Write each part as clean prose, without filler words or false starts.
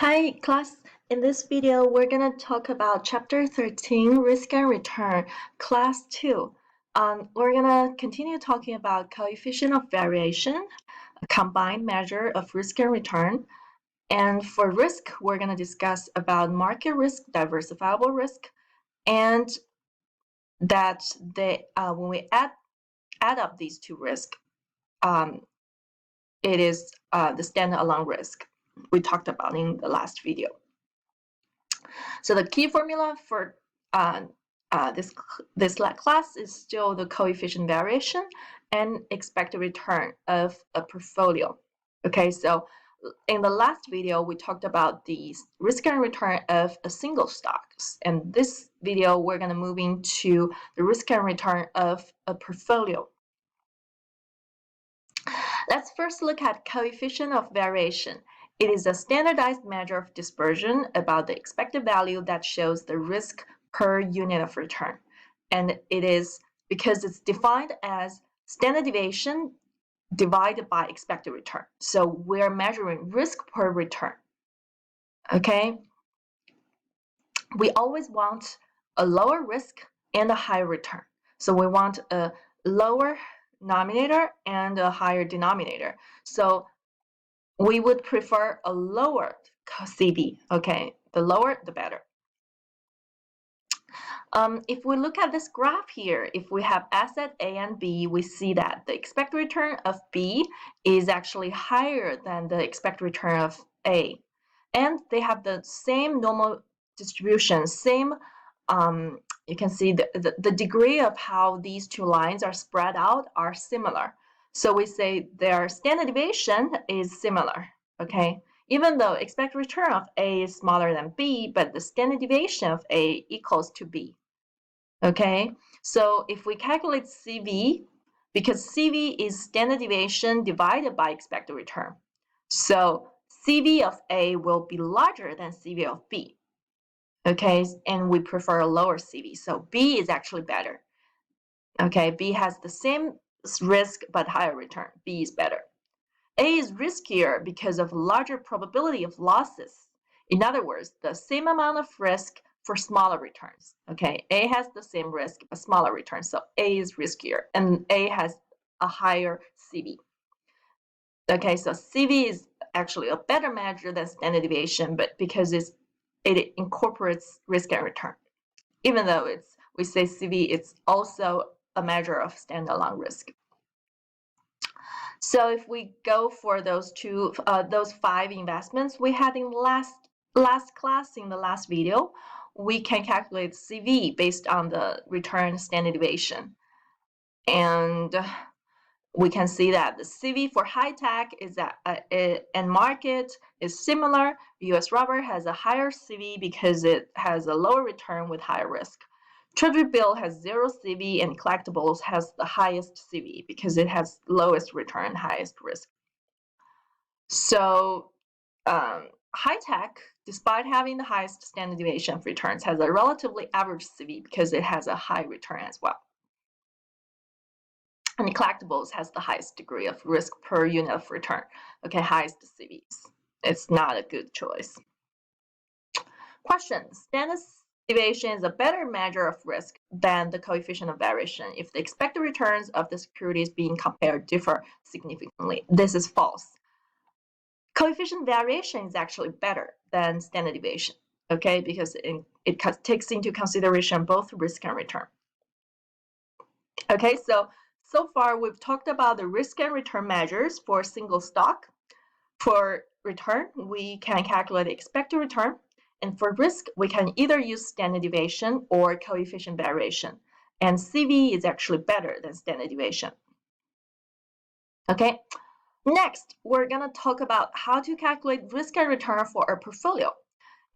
Hi class, in this video we're going to talk about chapter 13 risk and return class 2. We're going to continue talking about coefficient of variation, a combined measure of risk and return. And for risk, we're going to discuss about market risk, diversifiable risk, and that when we add up these two risks, it is the standalone risk we talked about in the last video. So the key formula for this class is still the coefficient variation and expected return of a portfolio. Okay, so in the last video, we talked about the risk and return of a single stock. And this video, we're going to move into the risk and return of a portfolio. Let's first look at coefficient of variation. It is a standardized measure of dispersion about the expected value that shows the risk per unit of return. And it is because it's defined as standard deviation divided by expected return. So we're measuring risk per return. Okay? We always want a lower risk and a higher return. So we want a lower numerator and a higher denominator. So we would prefer a lower CV. Okay, the lower, the better. If we look at this graph here, if we have asset A and B, we see that the expected return of B is actually higher than the expected return of A. And they have the same normal distribution, same, you can see the degree of how these two lines are spread out are similar. So we say their standard deviation is similar, okay? Even though expected return of A is smaller than B, but the standard deviation of A equals to B. Okay, so if we calculate CV, because CV is standard deviation divided by expected return, so CV of A will be larger than CV of B. Okay, and we prefer a lower CV, so B is actually better. Okay, B has the same risk but higher return. B is better. A is riskier because of larger probability of losses. In other words, the same amount of risk for smaller returns. Okay, A has the same risk but smaller returns, so A is riskier, and A has a higher CV. Okay, so CV is actually a better measure than standard deviation, but because it incorporates risk and return. Even though we say CV, it's also a measure of standalone risk. So if we go for those five investments we had in last class, in the last video, we can calculate CV based on the return standard deviation. And we can see that the CV for high tech is and market is similar. US rubber has a higher CV because it has a lower return with higher risk. Treasury bill has zero CV, and collectibles has the highest CV because it has lowest return, highest risk. So high tech, despite having the highest standard deviation of returns, has a relatively average CV because it has a high return as well. And collectibles has the highest degree of risk per unit of return. Okay, highest CVs. It's not a good choice. Question: standard deviation is a better measure of risk than the coefficient of variation if the expected returns of the securities being compared differ significantly. This is false. Coefficient variation is actually better than standard deviation, okay, because it takes into consideration both risk and return. Okay, so far we've talked about the risk and return measures for a single stock. For return, we can calculate the expected return. And for risk, we can either use standard deviation or coefficient variation. And CV is actually better than standard deviation. Okay, next, we're going to talk about how to calculate risk and return for a portfolio.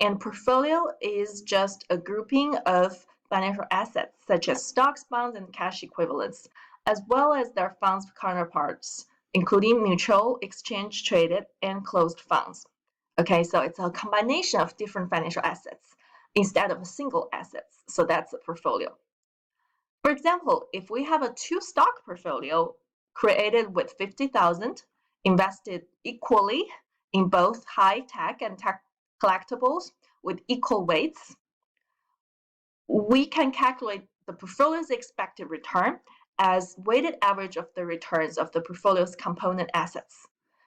And portfolio is just a grouping of financial assets, such as stocks, bonds, and cash equivalents, as well as their funds counterparts, including mutual, exchange traded, and closed funds. Okay, so it's a combination of different financial assets instead of a single assets. So that's a portfolio. For example, if we have a two-stock portfolio created with 50,000 invested equally in both high tech and collectibles with equal weights, we can calculate the portfolio's expected return as weighted average of the returns of the portfolio's component assets.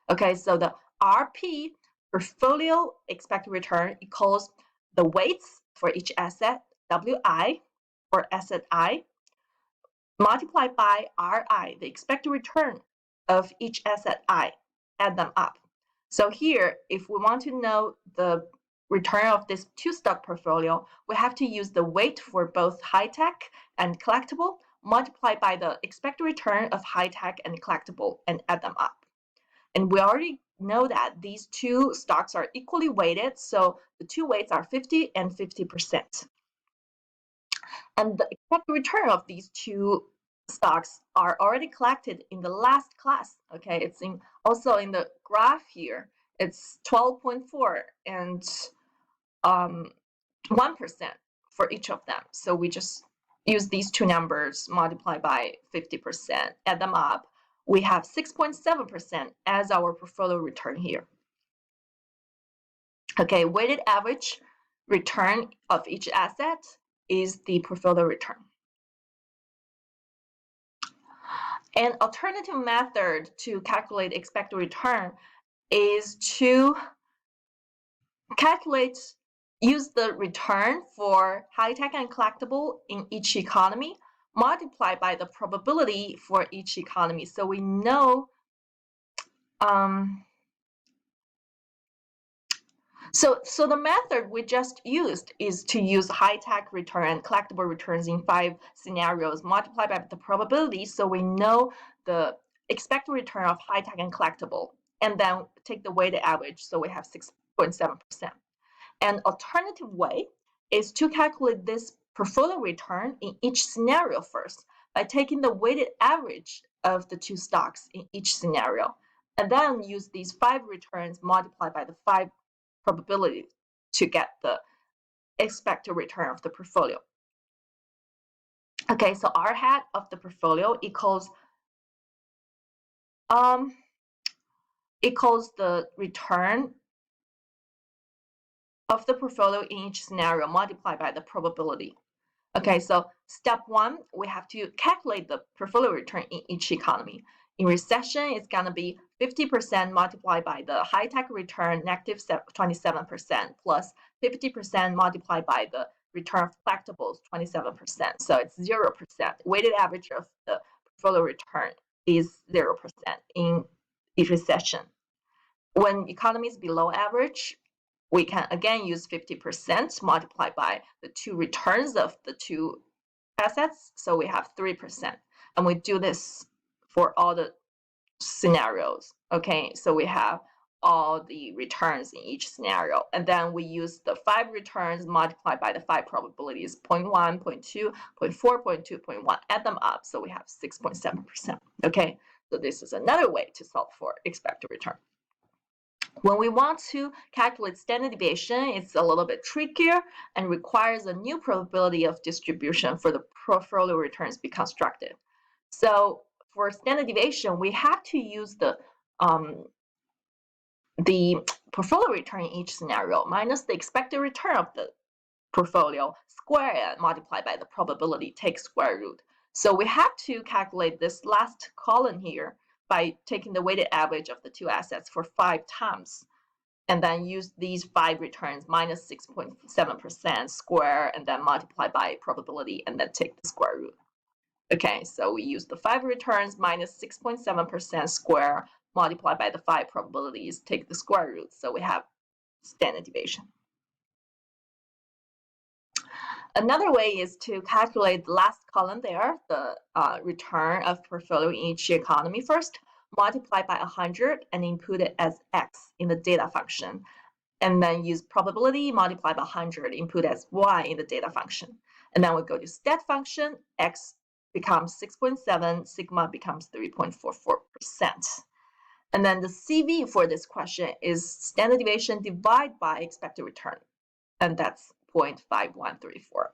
Okay, so the RP, portfolio expected return, equals the weights for each asset, WI, or asset I, multiplied by RI, the expected return of each asset I, add them up. So here, if we want to know the return of this two-stock portfolio, we have to use the weight for both high-tech and collectible multiplied by the expected return of high-tech and collectible and add them up. And we already know that these two stocks are equally weighted, so the two weights are 50 and 50%. And the expected return of these two stocks are already collected in the last class. Okay, it's also in the graph here. It's 12.4 and 1% for each of them. So we just use these two numbers, multiply by 50%, add them up. We have 6.7% as our portfolio return here. Okay, weighted average return of each asset is the portfolio return. An alternative method to calculate expected return is to use the return for high-tech and collectible in each economy, multiplied by the probability for each economy. So we know So the method we just used is to use high-tech return and collectible returns in 5 scenarios, multiplied by the probability, so we know the expected return of high-tech and collectible, and then take the weighted average, so we have 6.7%. An alternative way is to calculate this portfolio return in each scenario first by taking the weighted average of the two stocks in each scenario, and then use these 5 returns multiplied by the 5 probability to get the expected return of the portfolio. Okay, so R hat of the portfolio equals the return of the portfolio in each scenario multiplied by the probability. Okay, so step 1, we have to calculate the portfolio return in each economy. In recession, it's going to be 50% multiplied by the high-tech return, negative 27%, plus 50% multiplied by the return of collectibles, 27%. So it's 0%. Weighted average of the portfolio return is 0% in each recession. When economy is below average, we can again use 50% multiplied by the two returns of the two assets. So we have 3%. And we do this for all the scenarios. Okay, so we have all the returns in each scenario. And then we use the 5 returns multiplied by the 5 probabilities, 0.1, 0.2, 0.4, 0.2, 0.1. Add them up. So we have 6.7%. Okay, so this is another way to solve for expected return. When we want to calculate standard deviation, it's a little bit trickier and requires a new probability of distribution for the portfolio returns be constructed. So for standard deviation, we have to use the portfolio return in each scenario minus the expected return of the portfolio, square it, multiplied by the probability, take square root. So we have to calculate this last column here by taking the weighted average of the two assets for 5 times, and then use these 5 returns minus 6.7% square, and then multiply by probability, and then take the square root. Okay, so we use the 5 returns minus 6.7% square, multiplied by the 5 probabilities, take the square root. So we have standard deviation. Another way is to calculate the last column there, the return of portfolio in each economy first, multiply by 100 and input it as x in the data function, and then use probability, multiply by 100, input as y in the data function. And then we go to stat function, x becomes 6.7, sigma becomes 3.44%. And then the CV for this question is standard deviation divided by expected return, and that's 0.5134.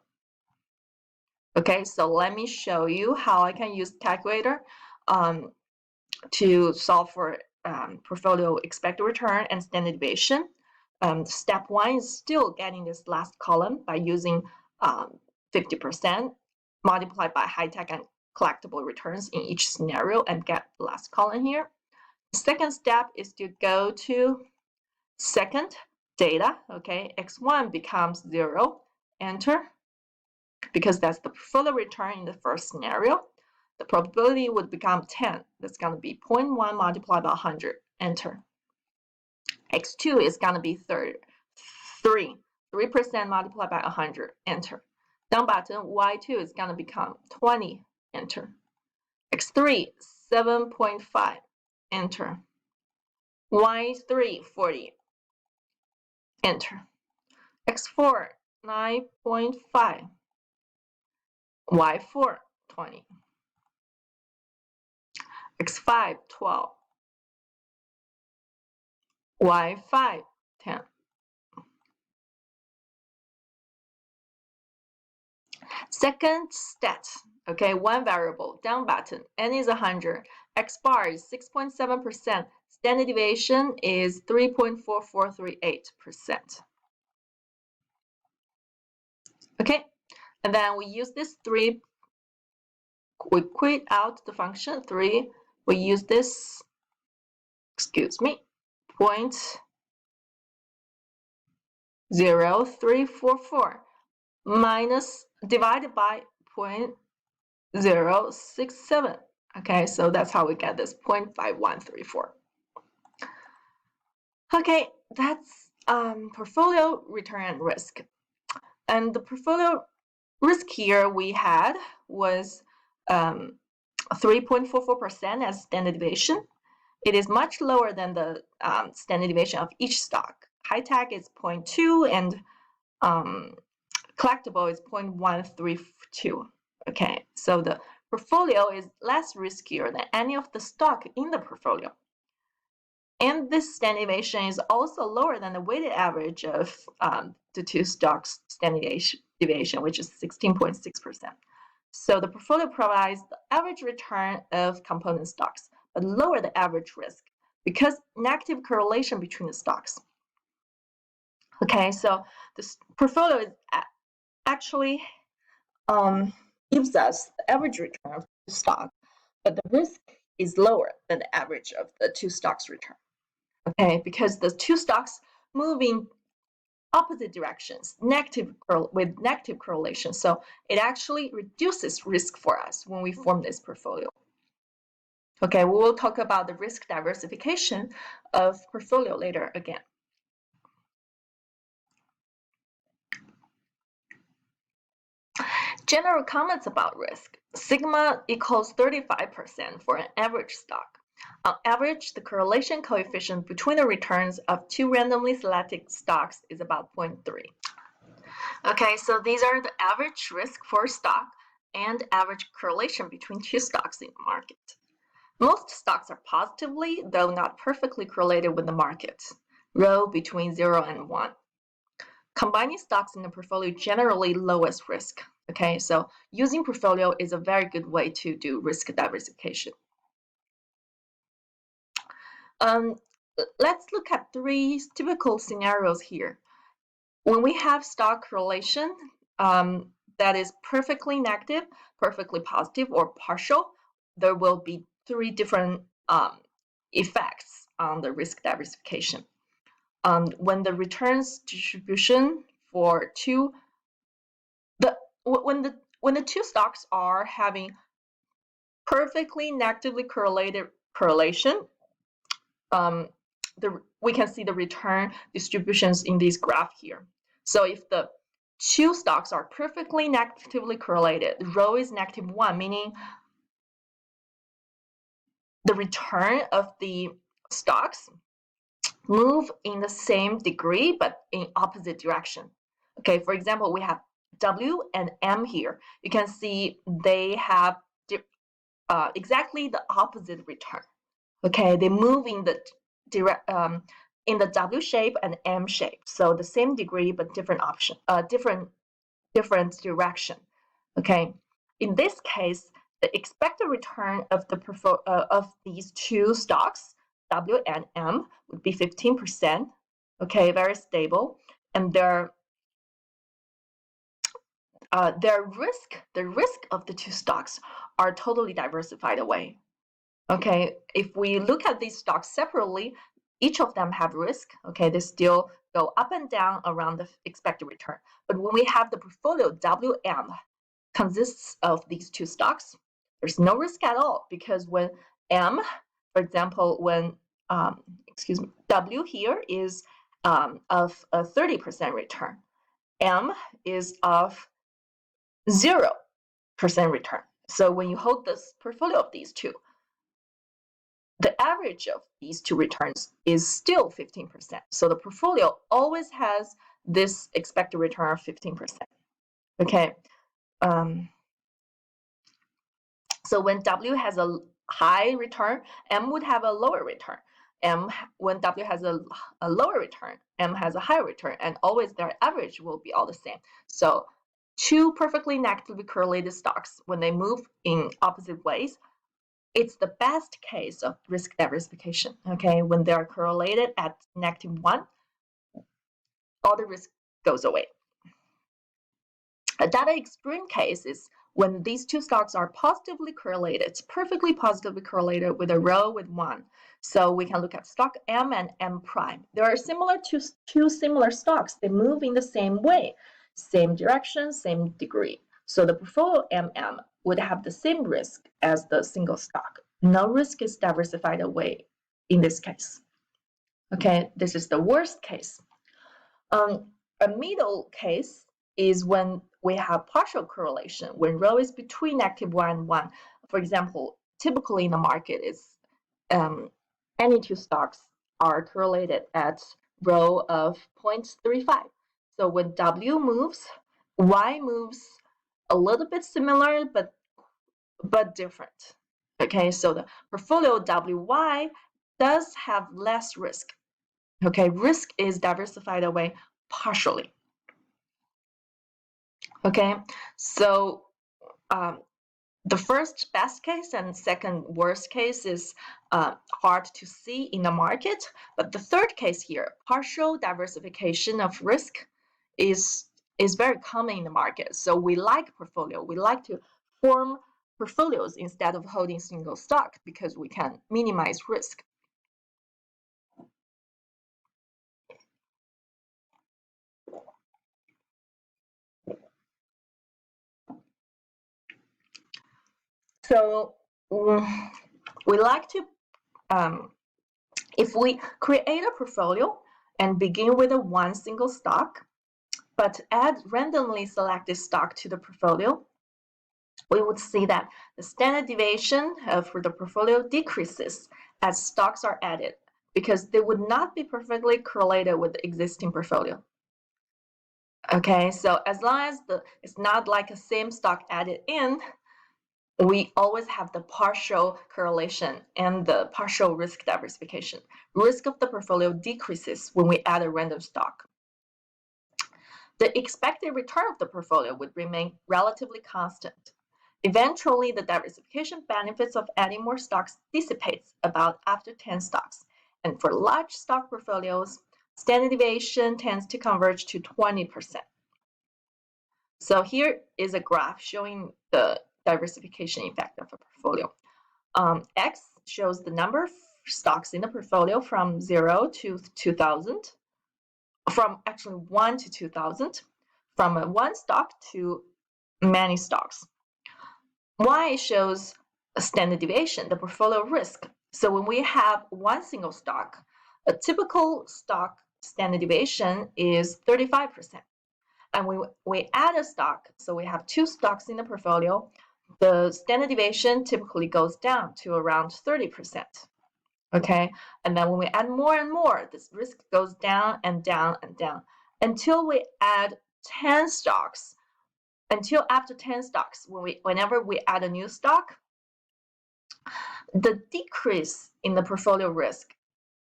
Okay, so let me show you how I can use calculator to solve for portfolio expected return and standard deviation. step 1 is still getting this last column by using 50% multiplied by high-tech and collectible returns in each scenario and get the last column here. The second step is to go to second data, okay, x1 becomes 0, enter, because that's the portfolio return in the first scenario. The probability would become 10. That's going to be 0.1 multiplied by 100, enter. x2 is going to be 3% multiplied by 100, enter. Down button, y2 is going to become 20, enter. x3, 7.5, enter. y3, 40, enter. x4, 9.5, y4, 20, x5, 12, y5, 10. Second stat, okay, one variable, down button, n is 100, x bar is 6.7%, standard deviation is 3.4438%. Okay, and then we use this 3, we quit out the function 3, we use this, excuse me, 0.0344 minus divided by 0.067. Okay, so that's how we get this 0.5134. Okay, that's portfolio return and risk. And the portfolio risk here we had was 3.44% as standard deviation. It is much lower than the standard deviation of each stock. High-tech is 0.2 and collectible is 0.132. Okay, so the portfolio is less riskier than any of the stock in the portfolio. And this standard deviation is also lower than the weighted average of the two stocks standard deviation, which is 16.6%. So the portfolio provides the average return of component stocks, but lower the average risk because negative correlation between the stocks. Okay, so this portfolio is actually gives us the average return of the stock, but the risk is lower than the average of the two stocks return. Okay, because the two stocks move in opposite directions, with negative correlation. So it actually reduces risk for us when we form this portfolio. Okay, we will talk about the risk diversification of portfolio later again. General comments about risk. Sigma equals 35% for an average stock. On average, the correlation coefficient between the returns of two randomly selected stocks is about 0.3. Okay, so these are the average risk for a stock and average correlation between two stocks in the market. Most stocks are positively, though not perfectly correlated with the market, row between 0 and 1. Combining stocks in the portfolio generally lowers risk. Okay, so using portfolio is a very good way to do risk diversification. Let's look at 3 typical scenarios here. When we have stock correlation that is perfectly negative, perfectly positive, or partial, there will be 3 different effects on the risk diversification. When the returns distribution for when the two stocks are having perfectly negatively correlation, we can see the return distributions in this graph here. So if the two stocks are perfectly negatively correlated, the row is -1, meaning the return of the stocks move in the same degree but in opposite direction. Okay, for example, we have W and M here. You can see they have exactly the opposite return. Okay, they move in the W shape and M shape, so the same degree but different option, different direction. Okay, in this case, the expected return of these two stocks, W and M, would be 15%, okay, very stable, and their the risk of the two stocks are totally diversified away. Okay, if we look at these stocks separately, each of them have risk. Okay, they still go up and down around the expected return. But when we have the portfolio WM consists of these two stocks, there's no risk at all, because when M, for example, when W here is of a 30% return, M is of 0% return. So when you hold this portfolio of these two, the average of these two returns is still 15%. So the portfolio always has this expected return of 15%. Okay. So when W has a high return, M would have a lower return. When W has a lower return, M has a higher return, and always their average will be all the same. So two perfectly negatively correlated stocks, when they move in opposite ways, it's the best case of risk diversification. Okay, when they are correlated at -1, all the risk goes away. A data extreme case is when these two stocks are positively correlated, perfectly positively correlated with a row with 1. So we can look at stock M and M prime. They are similar to two similar stocks. They move in the same way, same direction, same degree. So the portfolio MM would have the same risk as the single stock. No risk is diversified away in this case. Okay, this is the worst case. A middle case is when we have partial correlation, when rho is between -1 and 1. For example, typically in the market is any two stocks are correlated at rho of 0.35. So when W moves, Y moves a little bit similar, but different. Okay, so the portfolio WY does have less risk. Okay, risk is diversified away partially. Okay, so the first best case and second worst case is hard to see in the market, but the third case here, partial diversification of risk, is very common in the market. So we like portfolio. We like to form portfolios instead of holding single stock because we can minimize risk. So we like to, if we create a portfolio and begin with one single stock, but add randomly selected stock to the portfolio, we would see that the standard deviation for the portfolio decreases as stocks are added because they would not be perfectly correlated with the existing portfolio. Okay, so as long as it's not like a same stock added in, we always have the partial correlation and the partial risk diversification. Risk of the portfolio decreases when we add a random stock. The expected return of the portfolio would remain relatively constant. Eventually, the diversification benefits of adding more stocks dissipates about after 10 stocks. And for large stock portfolios, standard deviation tends to converge to 20%. So here is a graph showing the diversification effect of a portfolio. X shows the number of stocks in the portfolio from 0 to 2000, from actually 1 to 2000, from one stock to many stocks. Y shows a standard deviation, the portfolio risk. So when we have one single stock, a typical stock standard deviation is 35%. And when we add a stock, so we have two stocks in the portfolio, the standard deviation typically goes down to around 30%. Okay, and then when we add more and more, this risk goes down and down and down until we add 10 stocks. Until after 10 stocks, whenever we add a new stock, the decrease in the portfolio risk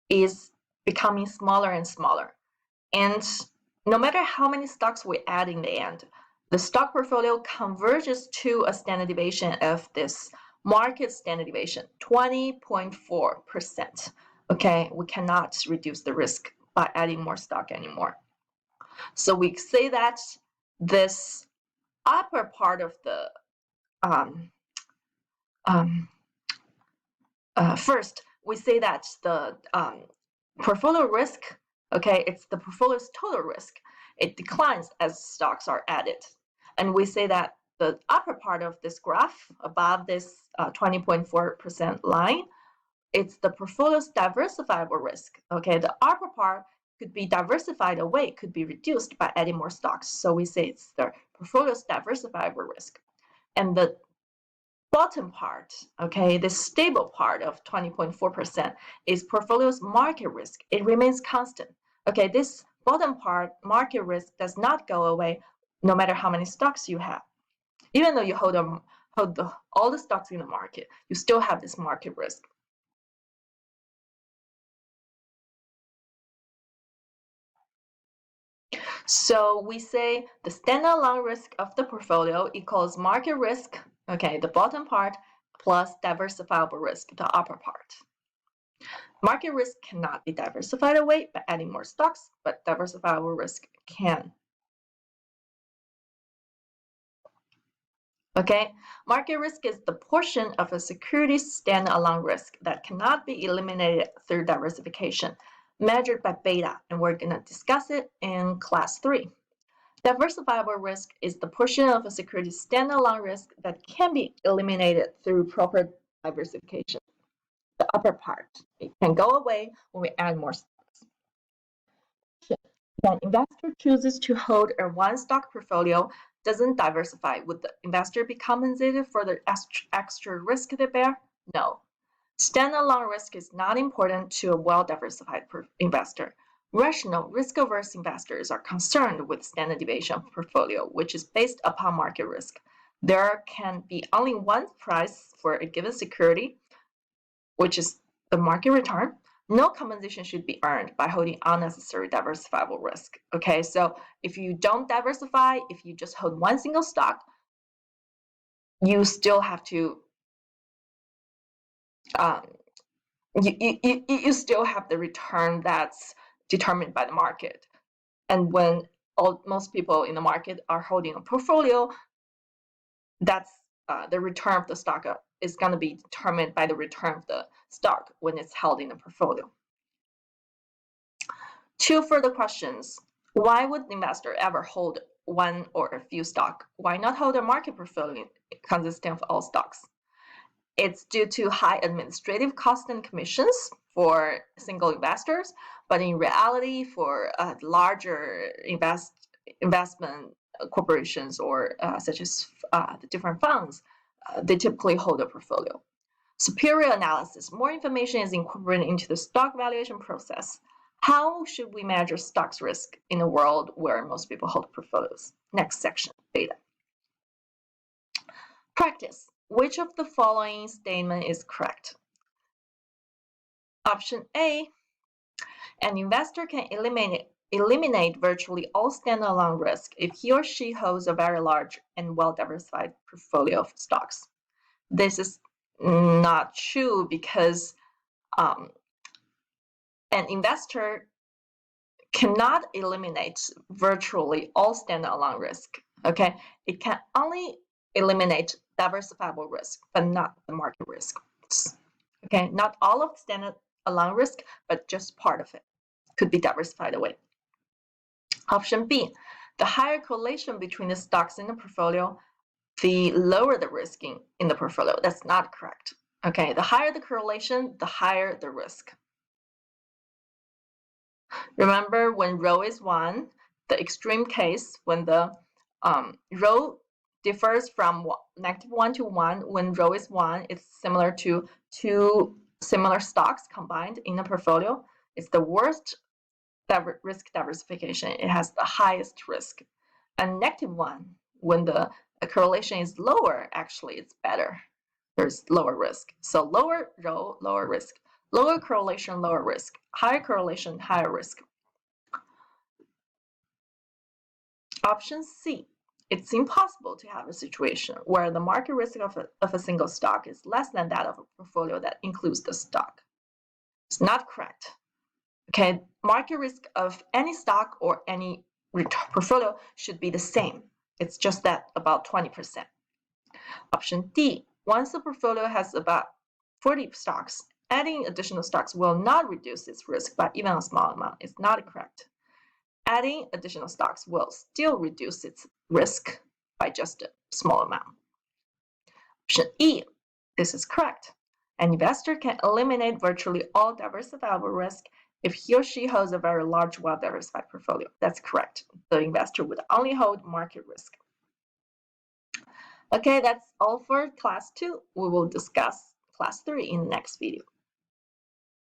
is becoming smaller and smaller. And no matter how many stocks we add in the end, the stock portfolio converges to a standard deviation of this market standard deviation, 20.4%. Okay, we cannot reduce the risk by adding more stock anymore. So we say that this upper part of the first, we say that the portfolio risk, okay, it's the portfolio's total risk. It declines as stocks are added. And we say that the upper part of this graph, above this 20.4% line, it's the portfolio's diversifiable risk. Okay, the upper part could be diversified away, could be reduced by adding more stocks. So we say it's the portfolio's diversifiable risk. And the bottom part, okay, the stable part of 20.4% is portfolio's market risk. It remains constant. Okay, this bottom part, market risk, does not go away no matter how many stocks you have. Even though you hold all the stocks in the market, you still have this market risk. So we say the standalone risk of the portfolio equals market risk, okay, the bottom part, plus diversifiable risk, the upper part. Market risk cannot be diversified away by adding more stocks, but diversifiable risk can. Okay, market risk is the portion of a security's standalone risk that cannot be eliminated through diversification, measured by beta, and we're going to discuss it in class 3. Diversifiable risk is the portion of a security's standalone risk that can be eliminated through proper diversification. The upper part, it can go away when we add more stocks. If an investor chooses to hold a one-stock portfolio, doesn't diversify, would the investor be compensated for the extra risk they bear? No. Standalone risk is not important to a well-diversified investor. Rational, risk-averse investors are concerned with standard deviation of portfolio, which is based upon market risk. There can be only one price for a given security, which is the market return. No compensation should be earned by holding unnecessary diversifiable risk. Okay, so if you don't diversify, if you just hold one single stock, you still have to you still have the return that's determined by the market. And when most people in the market are holding a portfolio, that's the return of the stock is going to be determined by the return of the stock when it's held in a portfolio. 2 further questions. Why would the investor ever hold one or a few stocks? Why not hold a market portfolio consisting of all stocks? It's due to high administrative costs and commissions for single investors, but in reality, for larger investment corporations or such as the different funds, they typically hold a portfolio. Superior analysis. More information is incorporated into the stock valuation process. How should we measure stocks risk in a world where most people hold portfolios? Next section, beta. Practice. Which of the following statement is correct? Option A, an investor can eliminate virtually all standalone risk if he or she holds a very large and well-diversified portfolio of stocks. This is not true because an investor cannot eliminate virtually all standalone risk. Okay, it can only eliminate diversifiable risk, but not the market risk. Okay, not all of the standalone risk, but just part of it could be diversified away. Option B, the higher correlation between the stocks in the portfolio, the lower the risk in the portfolio. That's not correct. Okay, the higher the correlation, the higher the risk. Remember, when rho is 1, the extreme case, when the rho differs from -1 to 1, when rho is 1, it's similar to 2 similar stocks combined in a portfolio. It's the worst risk diversification. It has the highest risk. And -1, when the correlation is lower, actually it's better. There's lower risk. So lower rho, lower risk. Lower correlation, lower risk. Higher correlation, higher risk. Option C. It's impossible to have a situation where the market risk of a single stock is less than that of a portfolio that includes the stock. It's not correct. Okay, market risk of any stock or any portfolio should be the same. It's just that about 20%. Option D, once the portfolio has about 40 stocks, adding additional stocks will not reduce its risk by even a small amount. It's not correct. Adding additional stocks will still reduce its risk by just a small amount. Option E, this is correct. An investor can eliminate virtually all diversifiable risk if he or she holds a very large, well-diversified portfolio. That's correct. The investor would only hold market risk. Okay, that's all for class 2. We will discuss class 3 in the next video.